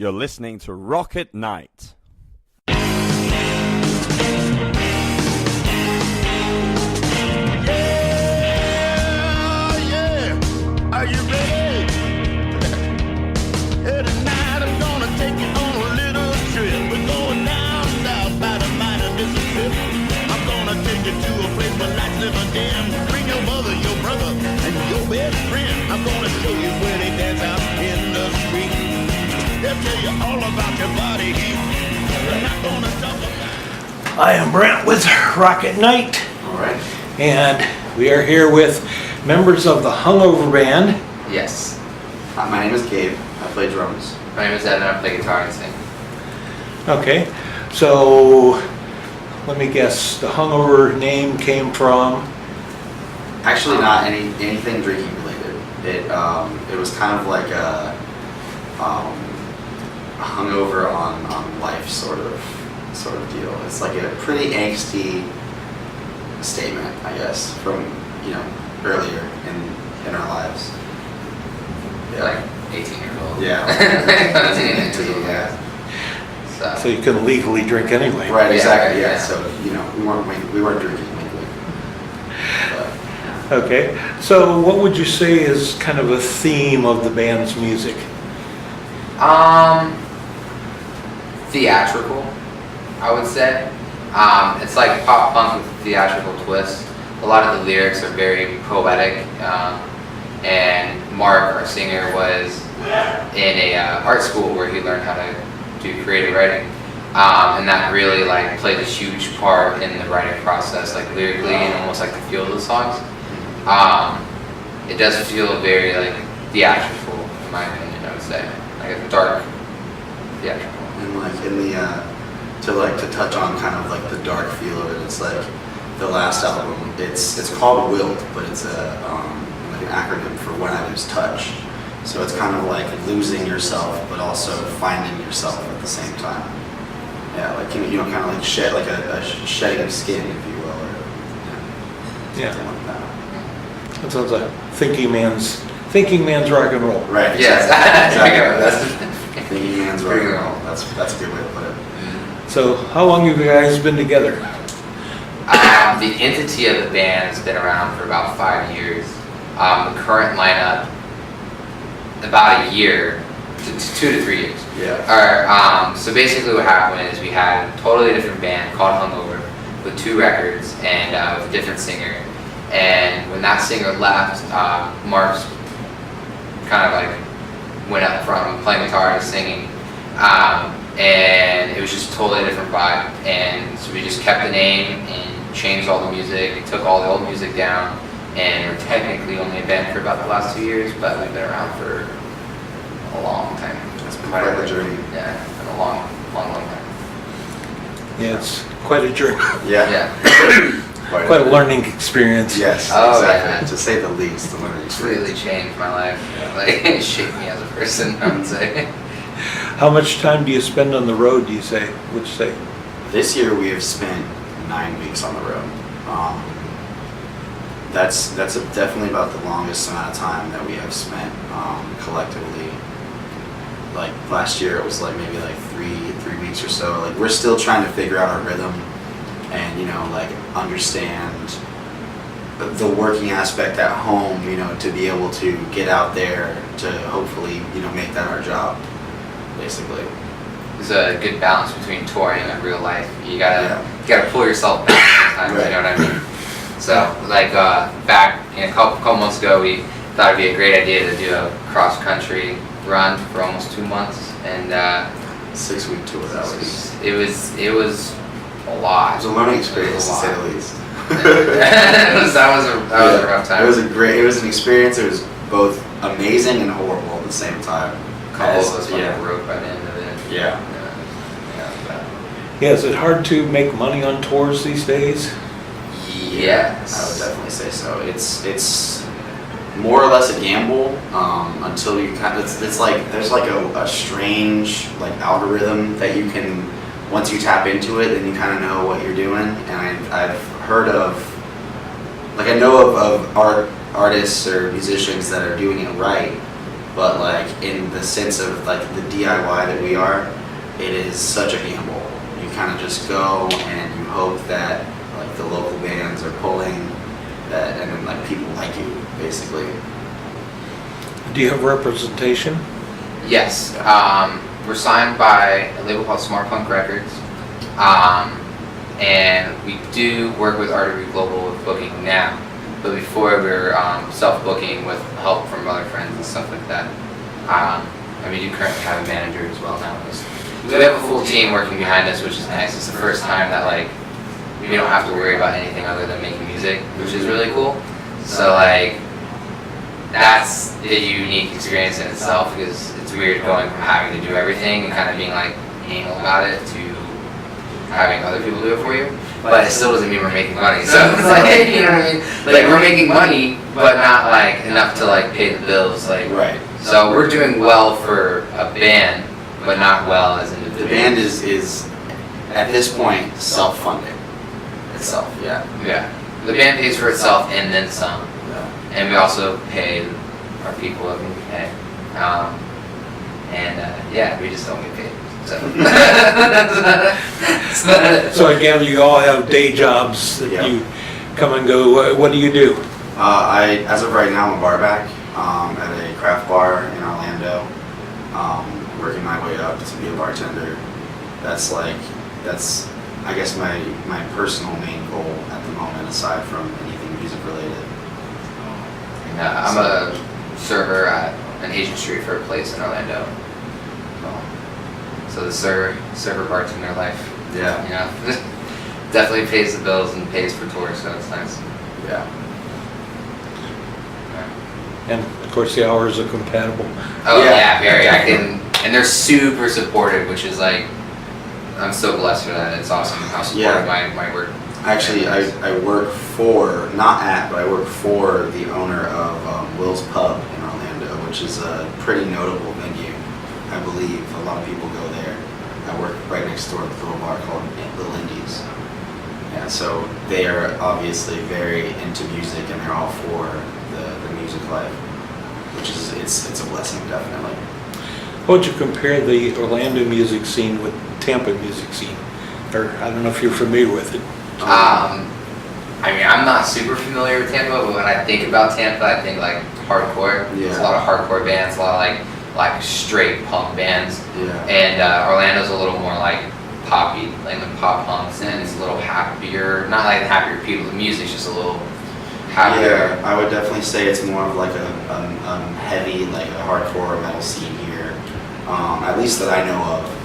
You're listening to Rocket Night. Are you ready? Hey, tonight I'm gonna take you on a little trip. We're going down south by the mighty Mississippi. I'm gonna take you to a place where lights never dim. Bring your mother, your brother, and your best friend. I'm gonna show you where they dance out in the street. They'll tell you all about your body heat. We're not gonna talk about... I am Brent with Rocket Night. All right. And we are here with members of the Hungover band. Yes. My name is Gabe. I play drums. My name is Ed and I play guitar and sing. Okay, so let me guess, the Hungover name came from? Actually, not anything drinking related. It was kind of like a hungover on life sort of deal. It's like a pretty angsty statement, I guess, from earlier in our lives. Yeah. Like 18 years old. Yeah. So you couldn't legally drink anyway. Right. Exactly. Yeah. Yeah. So we weren't drinking legally. But, Okay, so what would you say is kind of a theme of the band's music? Theatrical, I would say. It's like pop punk with a theatrical twist. A lot of the lyrics are very poetic, and Mark, our singer, was in a art school where he learned how to do creative writing, and that really played a huge part in the writing process, lyrically and almost the feel of the songs. It does feel very theatrical, in my opinion. I would say a dark theatrical. And in the to touch on kind of the dark feel of it, it's the last album. It's called Wilt, but it's an acronym for When I Lose Touch. So it's kind of like losing yourself, but also finding yourself at the same time. Yeah, kind of shed a shedding of skin, if you will, or Yeah, something like that. that sounds like thinking man's rock and roll. Right. Yes. Exactly. Thinking man's rock and roll. That's a good way to put it. So how long have you guys been together? The entity of the band has been around for about 5 years. The current lineup, about a year, 2 to 3 years. Yeah. So basically what happened is we had a totally different band called Hungover with 2 records and with a different singer. And when that singer left, Mark's kind of went up front playing guitar and singing. And it was just a totally different vibe. And so we just kept the name and changed all the music, took all the old music down, and we're technically only a band for about the last 2 years, but we've been around for a long time. It's been quite a journey. Yeah, been a long time. Yeah, it's quite a journey, Yeah. quite a learning experience. Yes, Oh, exactly. yeah. To say the least, the learning Completely experience. changed my life. It shaped me as a person, I would say. How much time do you spend on the road, would you say? This year we have spent 9 weeks on the road. That's definitely about the longest amount of time that we have spent collectively. Last year it was maybe 3 weeks or so. We're still trying to figure out our rhythm and understand the working aspect at home, to be able to get out there to hopefully make that our job, basically. There's a good balance between touring and real life. You gotta pull yourself back sometimes. Right. You know what I mean? So back a couple months ago, we thought it'd be a great idea to do a cross country run for almost 2 months, and 6-week tour. That was it was a lot. It was a learning experience, to say the least. that was a rough time. It was an experience. It was both amazing and horrible at the same time. A couple of us broke by the end of it. Yeah. Yeah, is it hard to make money on tours these days? Yes. I would definitely say so. It's more or less a gamble until you kind of. It's like there's a strange algorithm that you can. Once you tap into it, then you kind of know what you're doing. And I've heard of, I know of artists or musicians that are doing it right, but like in the sense of like the DIY that we are, it is such a gamble. You kind of just go and you hope that like the local bands are pulling that, and then like people like you basically. Do you have representation? Yes, we're signed by a label called Smart Punk Records, and we do work with Artery Global with booking now. But before we were self-booking with help from other friends and stuff like that. And we do currently have a manager as well now. We have a full team working behind us, which is nice. It's the first time that like we don't have to worry about anything other than making music, which is really cool. So like that's a unique experience in itself, because it's weird going from having to do everything and kind of being like anal about it to having other people do it for you. But it still doesn't mean we're making money. So it's like, you know what I mean? Like we're making money, but not like enough to like pay the bills. Like Right. So we're doing well for a band, but not well as individuals. The band is at this point self-funding itself. Yeah. Yeah. The band pays for itself and then some. Yeah. And we also pay our people that we pay. Yeah, we just don't get paid. So. So I gather you all have day jobs that Yeah. you come and go. What do you do? As of right now, I'm a barback at a craft bar in Orlando. Working my way up to be a bartender. That's I guess my personal main goal at the moment, aside from anything music related. I'm a server at an Asian street for a place in Orlando. So the server bartender life, Yeah. you know, definitely pays the bills and pays for tours, so it's nice. Yeah. And of course the hours are compatible. Oh Yeah. yeah, very. And they're super supportive, which is like, I'm so blessed for that. It's awesome how supportive Yeah. my work. Actually, I work for, not at, but I work for the owner of Will's Pub in Orlando, which is a pretty notable venue, I believe. A lot of people go there. I work right next door to a little bar called Little Indies. Yeah, so they are obviously very into music, and they're all for the music life, which is, it's a blessing, definitely. How would you compare the Orlando music scene with Tampa music scene? Or I don't know if you're familiar with it. I mean, I'm not super familiar with Tampa, but when I think about Tampa, I think like hardcore. There's a lot of hardcore bands, a lot of like straight punk bands. Yeah. And Orlando's a little more like poppy, like the pop punks, and it's a little happier. Not like happier people, the music's just a little happier. Yeah, I would definitely say it's more of like a heavy, like a hardcore metal scene here, at least that I know of.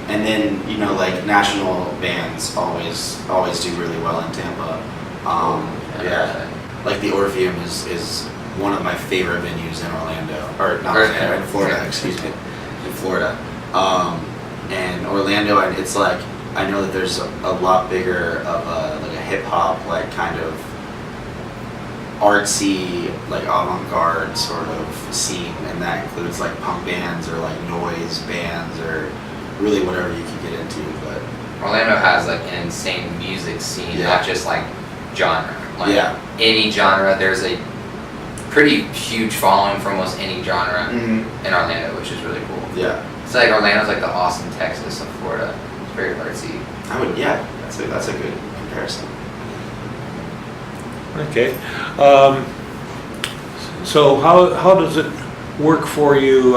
And then, you know, like national bands always do really well in Tampa. Yeah, like the Orpheum is one of my favorite venues in Orlando, or not Orlando, in Florida, excuse me, in Florida. And Orlando, and it's like, I know that there's a lot bigger of like a hip hop, like kind of artsy, like avant-garde sort of scene, and that includes like punk bands or like noise bands or really whatever you can get into. But Orlando has like an insane music scene, Yeah. not just like genre. Like Yeah. any genre, there's a pretty huge following for almost any genre Mhm. in Orlando, which is really cool. Yeah, It's like Orlando's like the Austin, Texas of Florida. It's very artsy. I would. Yeah, that's a good comparison. Okay. So how does it work for you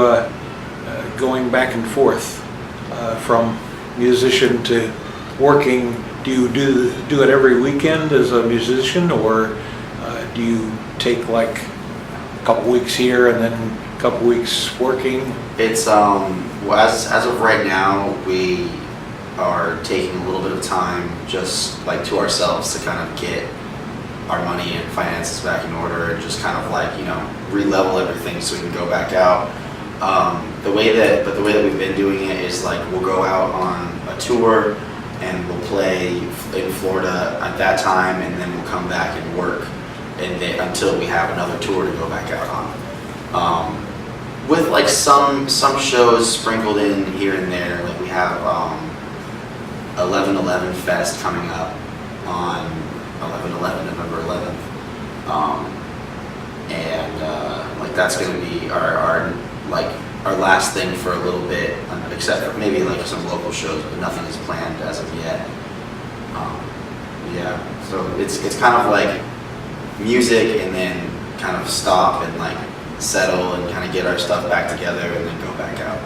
going back and forth from musician to working? Do you do it every weekend as a musician, or do you take like a couple weeks here and then a couple weeks working? It's well, as of right now, we are taking a little bit of time just like to ourselves to kind of get our money and finances back in order, and just kind of like, you know, re-level everything so we can go back out. The way that we've been doing it is like we'll go out on a tour and we'll play in Florida at that time, and then we'll come back and work until we have another tour to go back out on. With like some shows sprinkled in here and there, like we have 11/11 Fest coming up on 11/11, November 11th. and like that's gonna be our like our last thing for a little bit, except for maybe like some local shows, but nothing is planned as of yet. Yeah, so it's kind of like music and then kind of stop and like settle and kind of get our stuff back together and then go back out.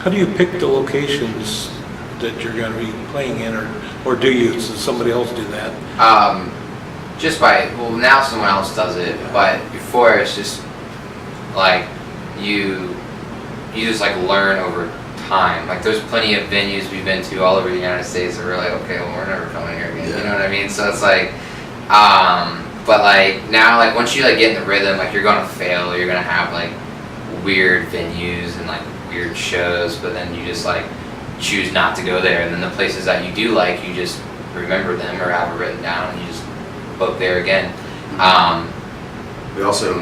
How do you pick the locations that you're going to be playing in, or do you? Does somebody else do that? Just well, now someone else does it, but before it's just like you just like learn over time. Like there's plenty of venues we've been to all over the United States that we're like, okay, well, we're never coming here again. You know what I mean? So it's like, but like now, like once you like get in the rhythm, like you're gonna fail, you're gonna have like weird venues and like weird shows, but then you just like choose not to go there, and then the places that you do like, you just remember them or have it written down, and you just book there again. We also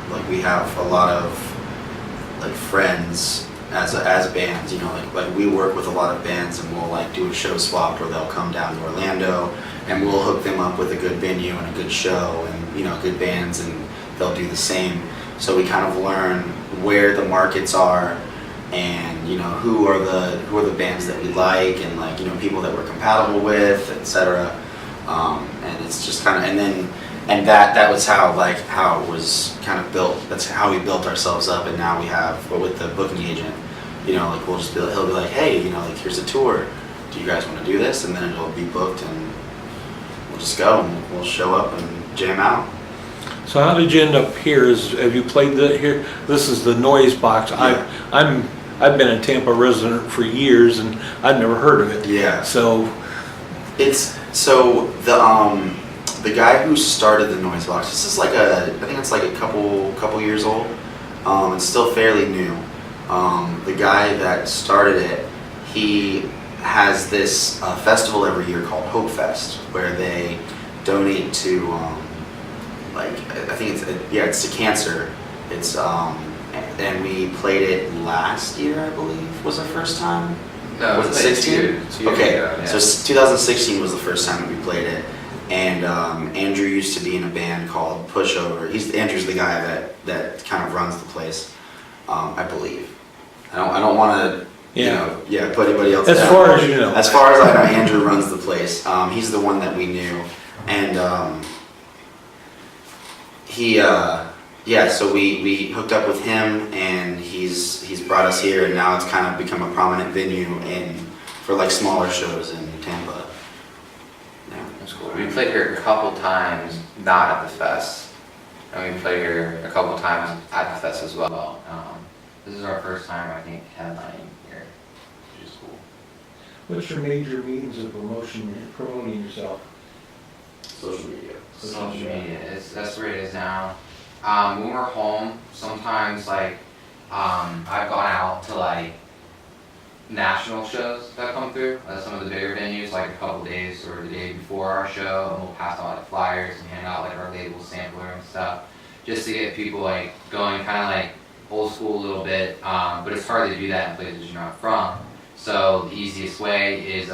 like we have a lot of like friends as bands, you know, like we work with a lot of bands, and we'll like do a show swap where they'll come down to Orlando and we'll hook them up with a good venue and a good show and, you know, good bands, and they'll do the same. So we kind of learn where the markets are, and you know who are the bands that we like, and like, you know, people that we're compatible with, etc. And it's just kind of, and that was how it was kind of built. That's how we built ourselves up, and now we have, but with the booking agent, you know, like he'll be like, hey, you know, like here's a tour. Do you guys want to do this? And then it'll be booked, and we'll just go and we'll show up and jam out. So how did you end up here? Have you played here? This is the Noise Box. Yeah. I've been a Tampa resident for years, and I've never heard of it. Yeah. So the guy who started the Noise Box, this is like I think it's like a couple years old. It's still fairly new. The guy that started it, he has this festival every year called Hope Fest, where they donate to like, I think it's to cancer. It's and we played it last year, I believe, was our first time. No, Was it 16? 2 years Okay, ago, yeah. so 2016 was the first time that we played it, and Andrew used to be in a band called Pushover. Andrew's the guy that kind of runs the place, I believe. I don't want to put anybody else as down. far as you know. As far as I know, Andrew runs the place. He's the one that we knew, and so we hooked up with him, and he's brought us here, and now it's kind of become a prominent venue for like smaller shows in Tampa. Yeah, That's cool. We played here a couple times, not at the fest, and we played here a couple times at the fest as well. This is our first time, I think, headlining here, which is cool. What's your major means of promoting yourself? social media. Social media, that's where it is now. When we're home, sometimes like I've gone out to like national shows that come through, some of the bigger venues, like a couple days or the day before our show, and we'll pass out like flyers and hand out like our label sampler and stuff, just to get people like going, kind of like old school a little bit. But it's hard to do that in places you're not from. So the easiest way is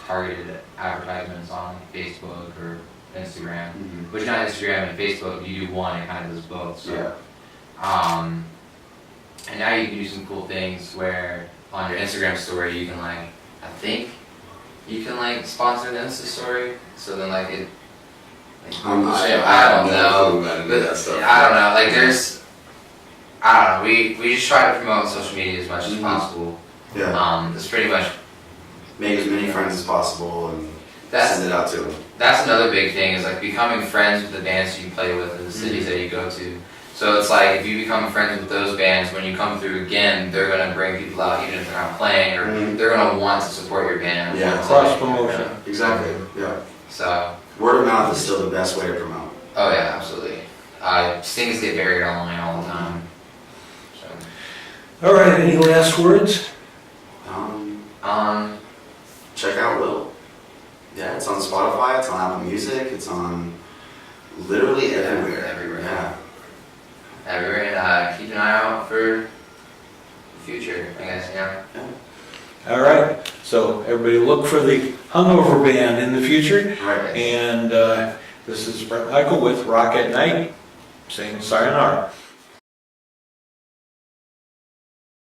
targeted advertisements on Facebook or Instagram, which not Instagram and Facebook, you do one, it kind of does both. So, and now you can do some cool things where on your Instagram story you can like, I think you can like sponsor the Insta story, so then like it. Like, I don't know, like there's, I don't know. We just try to promote social media as much as possible. Yeah. It's pretty much Make as many friends as possible and That's- send it out to them. that's another big thing, is like becoming friends with the bands you play with in the cities that you go to. So it's like if you become friends with those bands, when you come through again, they're gonna bring people out even if they're not playing, or they're gonna want to support your band. Yeah. Want to- Cross promotion. Exactly. Yeah. So, Word of mouth is still the best way to promote. oh yeah, absolutely. Things get buried online all the time. So, All right, any last words? Check out Will. Yeah, it's on Spotify, it's on Apple Music, it's on literally everywhere. everywhere. Yeah. Everywhere, and keep an eye out for the future, I guess, yeah. All right, so everybody look for the Hungover Band in the future, Right. and This is Brent Michael with Rock at Night, saying sayonara.